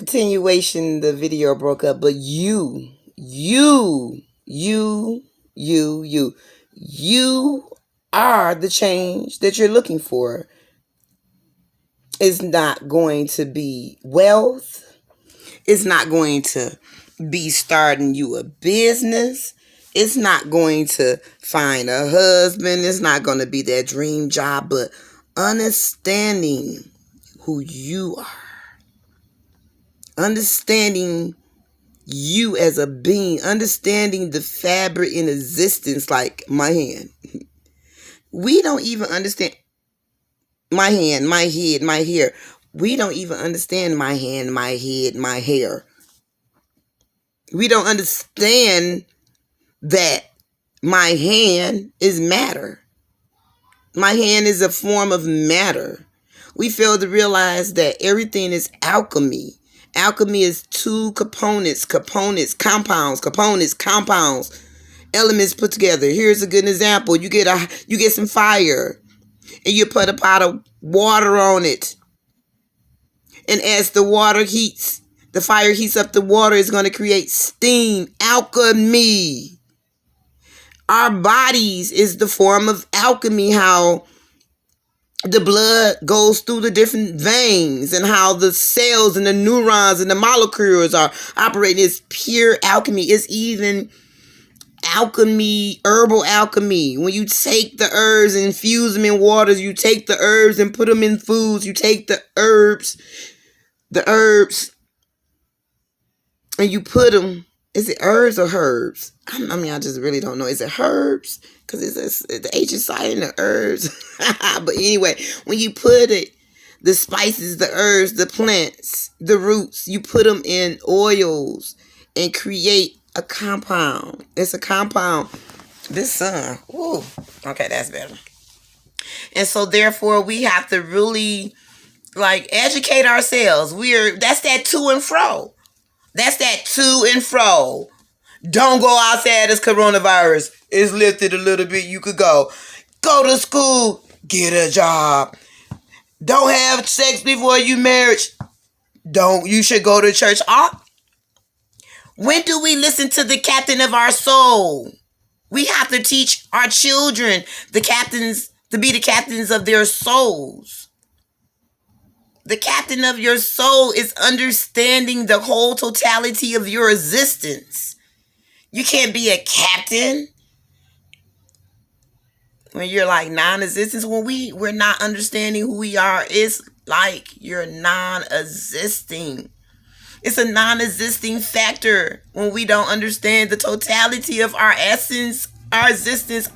continuation, the video broke up, but you are the change that you're looking for. It's not going to be wealth. It's not going to be starting you a business. It's not going to find a husband. It's not going to be that dream job, but understanding who you are. Understanding you as a being. Understanding the fabric in existence, like my hand. We don't even understand my hand, my head, my hair. We don't even understand my hand, my head, my hair. We don't understand that my hand is matter. My hand is a form of matter. We fail to realize that everything is alchemy. Alchemy is two components, compounds, elements put together. Here's a good example. You get some fire and you put a pot of water on it. And as the water heats, the fire heats up the water, is going to create steam, alchemy. Our bodies is the form of alchemy, how the blood goes through the different veins and how the cells and the neurons and the molecules are operating. It's pure alchemy. It's even alchemy, herbal alchemy. When you take the herbs and infuse them in waters, you take the herbs and put them in foods, you take the herbs and you put them, is it herbs or herbs? I just really don't know. Is it herbs? Because the H is silent, the herbs. But anyway, when you put it, the spices, the herbs, the plants, the roots, you put them in oils and create a compound. It's a compound. This sun. Ooh. Okay, that's better. And so therefore we have to really educate ourselves. That's that to and fro. That's that to and fro. Don't go outside this coronavirus. It's lifted a little bit. You could go. Go to school. Get a job. Don't have sex before you marriage. You should go to church. When do we listen to the captain of our soul? We have to teach our children to be the captains of their souls. The captain of your soul is understanding the whole totality of your existence. You can't be a captain when you're non-existence. When we're not understanding who we are, it's like you're non-existing. It's a non-existing factor when we don't understand the totality of our essence, our existence,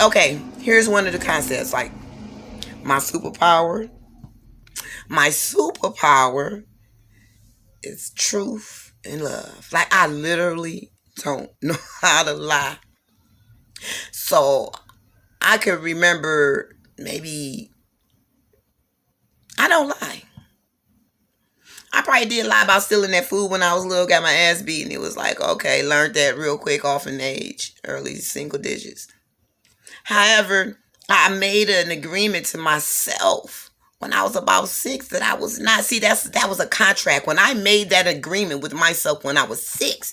okay, here's one of the concepts, my superpower. My superpower is truth and love. I literally don't know how to lie. So I could remember I don't lie. I probably did lie about stealing that food when I was little, got my ass beat, and it was okay, learned that real quick off in age, early single digits. However, I made an agreement to myself when I was about 6 that I was not. See, that was a contract. When I made that agreement with myself when I was 6,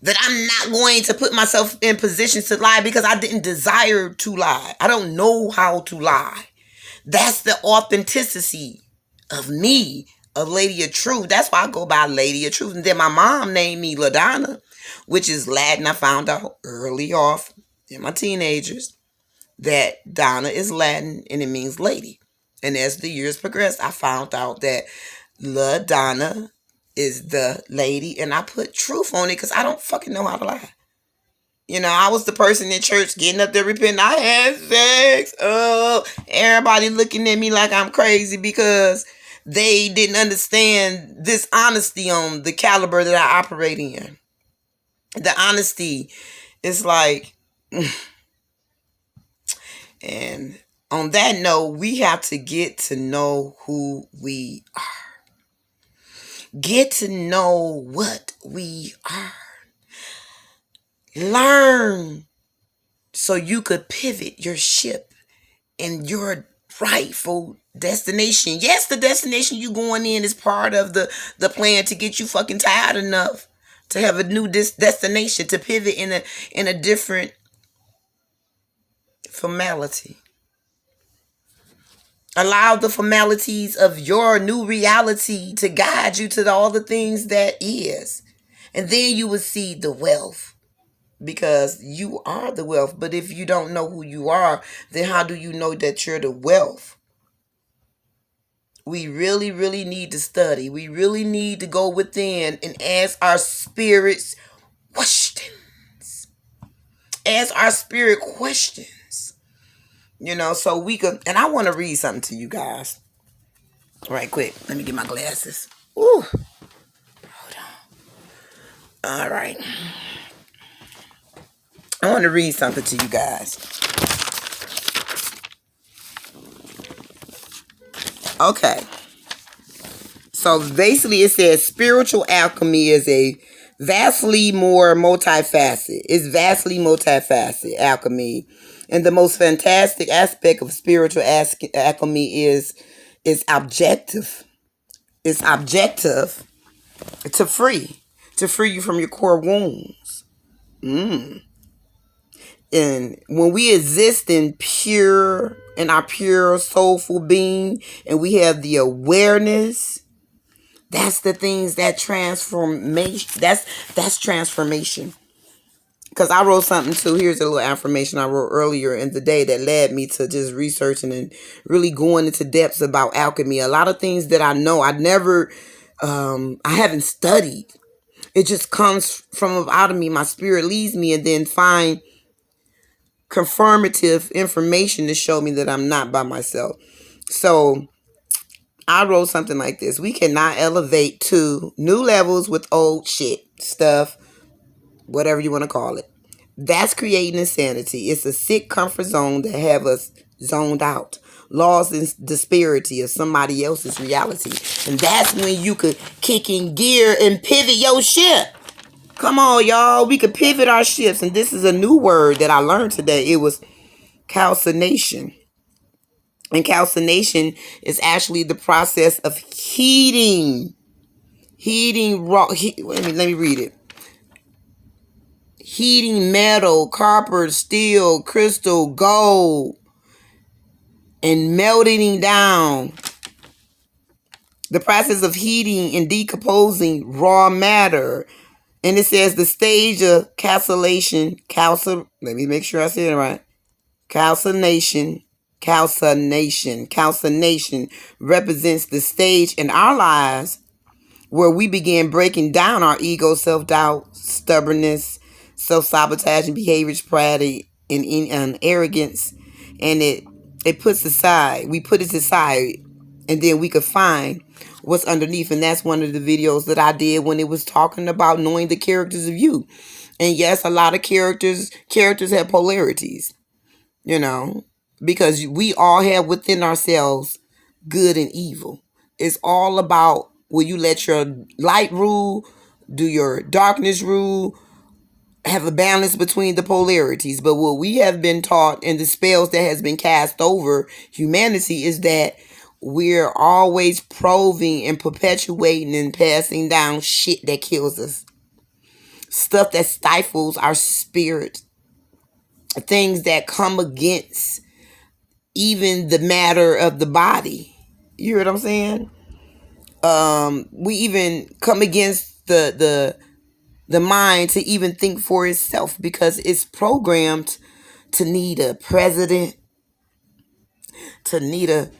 that I'm not going to put myself in positions to lie because I didn't desire to lie. I don't know how to lie. That's the authenticity of me, a Lady of Truth. That's why I go by Lady of Truth. And then my mom named me LaDonna, which is Latin. I found out early off in my teenagers that Donna is Latin and it means lady. And as the years progressed, I found out that LaDonna is the lady, and I put truth on it because I don't fucking know how to lie. I was the person in church getting up there repenting. I had sex. Oh, everybody looking at me like I'm crazy because they didn't understand this honesty on the caliber that I operate in. The honesty is and on that note, we have to get to know who we are. Get to know what we are. Learn so you could pivot your ship in your rightful destination. Yes, the destination you going in is part of the plan to get you fucking tired enough to have a new destination, to pivot in a different formality. Allow the formalities of your new reality to guide you to all the things that is. And then you will see the wealth, because you are the wealth. But if you don't know who you are, then how do you know that you're the wealth? We really, really need to study. We really need to go within and ask our spirits questions. Ask our spirit questions. So we could, and I want to read something to you guys. Right quick. Let me get my glasses. Ooh. Hold on. All right. I want to read something to you guys. Okay. So basically it says spiritual alchemy is a vastly more multifaceted. It's vastly multifaceted, alchemy. And the most fantastic aspect of spiritual alchemy is objective. It's objective to free you from your core wounds. And when we exist in our pure soulful being, and we have the awareness, that's the things that transformation. That's transformation. Because I wrote something too. Here's a little affirmation I wrote earlier in the day that led me to just researching and really going into depths about alchemy. A lot of things that I know, I haven't studied. It just comes from out of me. My spirit leads me, and then find confirmative information to show me that I'm not by myself. So I wrote something like this: we cannot elevate to new levels with old shit, stuff, whatever you want to call it. That's creating insanity. It's a sick comfort zone that have us zoned out, lost in disparity of somebody else's reality. And that's when you could kick in gear and pivot your ship. Come on, y'all. We could pivot our ships. And this is a new word that I learned today. It was calcination. And calcination is actually the process of heating raw. Let me read it. Heating metal, copper, steel, crystal, gold, and melting down. The process of heating and decomposing raw matter. And it says the stage of calcination. Let me make sure I say it right. Calcination represents the stage in our lives where we begin breaking down our ego, self-doubt, stubbornness, self-sabotaging behaviors, pride, and arrogance. And it puts aside, we put it aside, and then we could find what's underneath. And that's one of the videos that I did when it was talking about knowing the characters of you. And yes, a lot of characters have polarities, because we all have within ourselves good and evil. It's all about, will you let your light rule? Do your darkness rule? Have a balance between the polarities. But what we have been taught, and the spells that has been cast over humanity, is that we're always probing and perpetuating and passing down shit that kills us. Stuff that stifles our spirit. Things that come against even the matter of the body. You hear what I'm saying? We even come against the mind to even think for itself, because it's programmed to need a president, to need a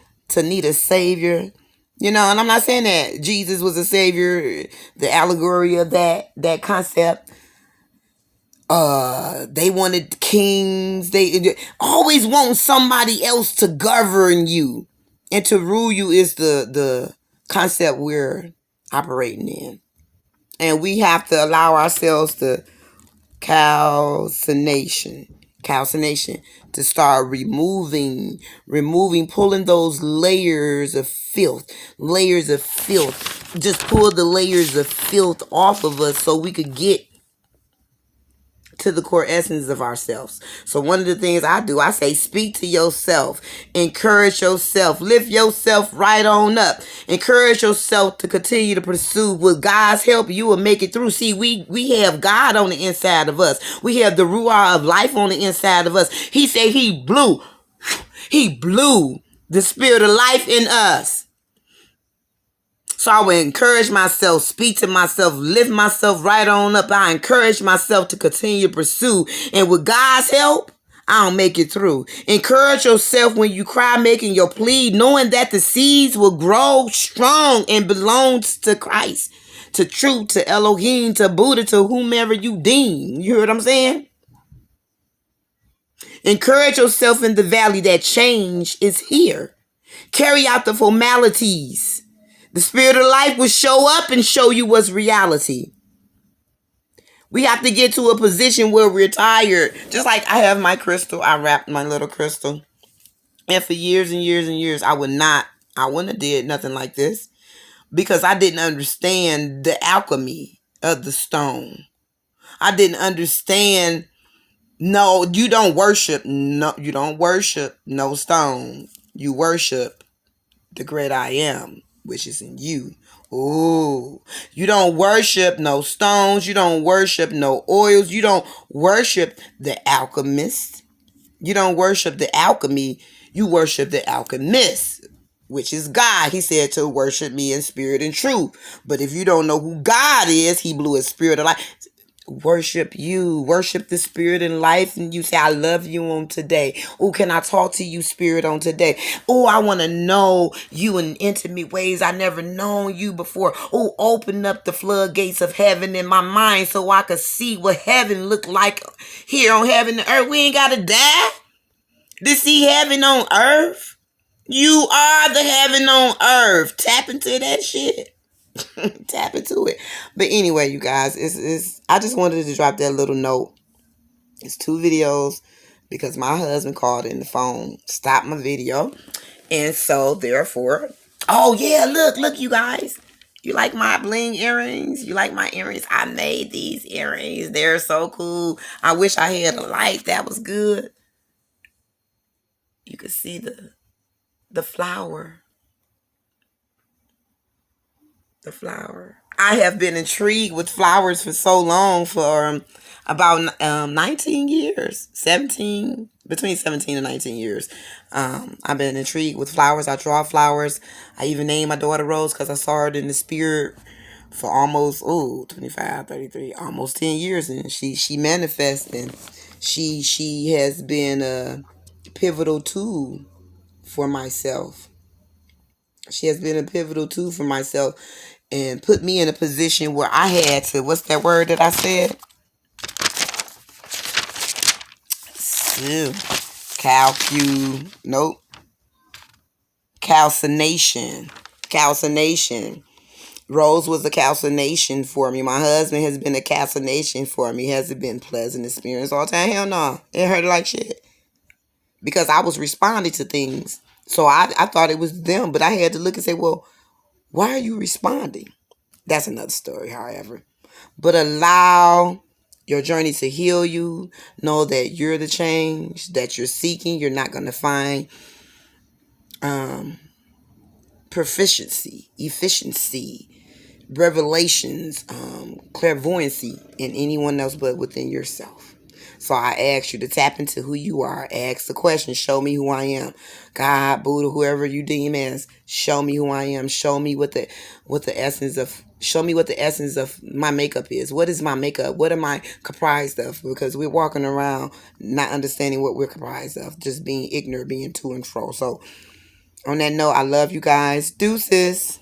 savior. And I'm not saying that Jesus was a savior, the allegory of that concept. They wanted kings. They always want somebody else to govern you and to rule you, is the concept we're operating in. And we have to allow ourselves to calcination, to start removing, pulling those layers of filth. Just pull the layers of filth off of us so we could get to the core essence of ourselves. So one of the things I do, I say, speak to yourself, encourage yourself, lift yourself right on up, encourage yourself to continue to pursue. With God's help, you will make it through. See, we have God on the inside of us. We have the ruah of life on the inside of us. He said he blew the spirit of life in us. So I will encourage myself, speak to myself, lift myself right on up. I encourage myself to continue to pursue. And with God's help, I'll make it through. Encourage yourself when you cry, making your plea, knowing that the seeds will grow strong and belongs to Christ, to truth, to Elohim, to Buddha, to whomever you deem. You hear what I'm saying? Encourage yourself in the valley that change is here. Carry out the formalities. The spirit of life will show up and show you what's reality. We have to get to a position where we're tired. Just like I have my crystal. I wrapped my little crystal. And for years and years and years, I wouldn't have did nothing like this. Because I didn't understand the alchemy of the stone. I didn't understand. No, you don't worship. No, you don't worship no stone. You worship the great I am, which is in you. Ooh, you don't worship no stones. You don't worship no oils. You don't worship the alchemist. You don't worship the alchemy. You worship the alchemist, which is God. He said to worship me in spirit and truth. But if you don't know who God is, he blew his spirit of life. Worship you, worship the spirit in life, and you say, I love you on today. Oh, can I talk to you, spirit, on today? Oh, I want to know you in intimate ways I never known you before. Oh, open up the floodgates of heaven in my mind so I could see what heaven looked like here on heaven and earth. We ain't got to die to see heaven on earth. You are the heaven on earth. Tap into that shit. Tap into it. But anyway, you guys, it's I just wanted to drop that little note. It's 2 videos because my husband called in the phone, stopped my video, and so therefore, oh yeah, look, you guys, you like my bling earrings? You like my earrings? I made these earrings. They're so cool. I wish I had a light that was good. You could see the flower. The flower. I have been intrigued with flowers for so long, for about 19 years, 17, between 17 and 19 years. I've been intrigued with flowers. I draw flowers. I even named my daughter Rose because I saw her in the spirit for almost 25, 33, almost 10 years, and she manifests, and she has been a pivotal tool for myself. She has been a pivotal tool for myself and put me in a position where I had to, what's that word that I said? Calcination. Calcination. Rose was a calcination for me. My husband has been a calcination for me. Has it been pleasant experience all the time? Hell no. It hurt like shit. Because I was responding to things. So I thought it was them, but I had to look and say, well, why are you responding? That's another story, however. But allow your journey to heal you. Know that you're the change that you're seeking. You're not going to find proficiency, efficiency, revelations, clairvoyancy in anyone else but within yourself. So I ask you to tap into who you are. Ask the question, show me who I am. God, Buddha, whoever you deem as, show me who I am. Show me what the essence of my makeup is. What is my makeup? What am I comprised of? Because we're walking around not understanding what we're comprised of, just being ignorant, being to and fro. So on that note, I love you guys. Deuces.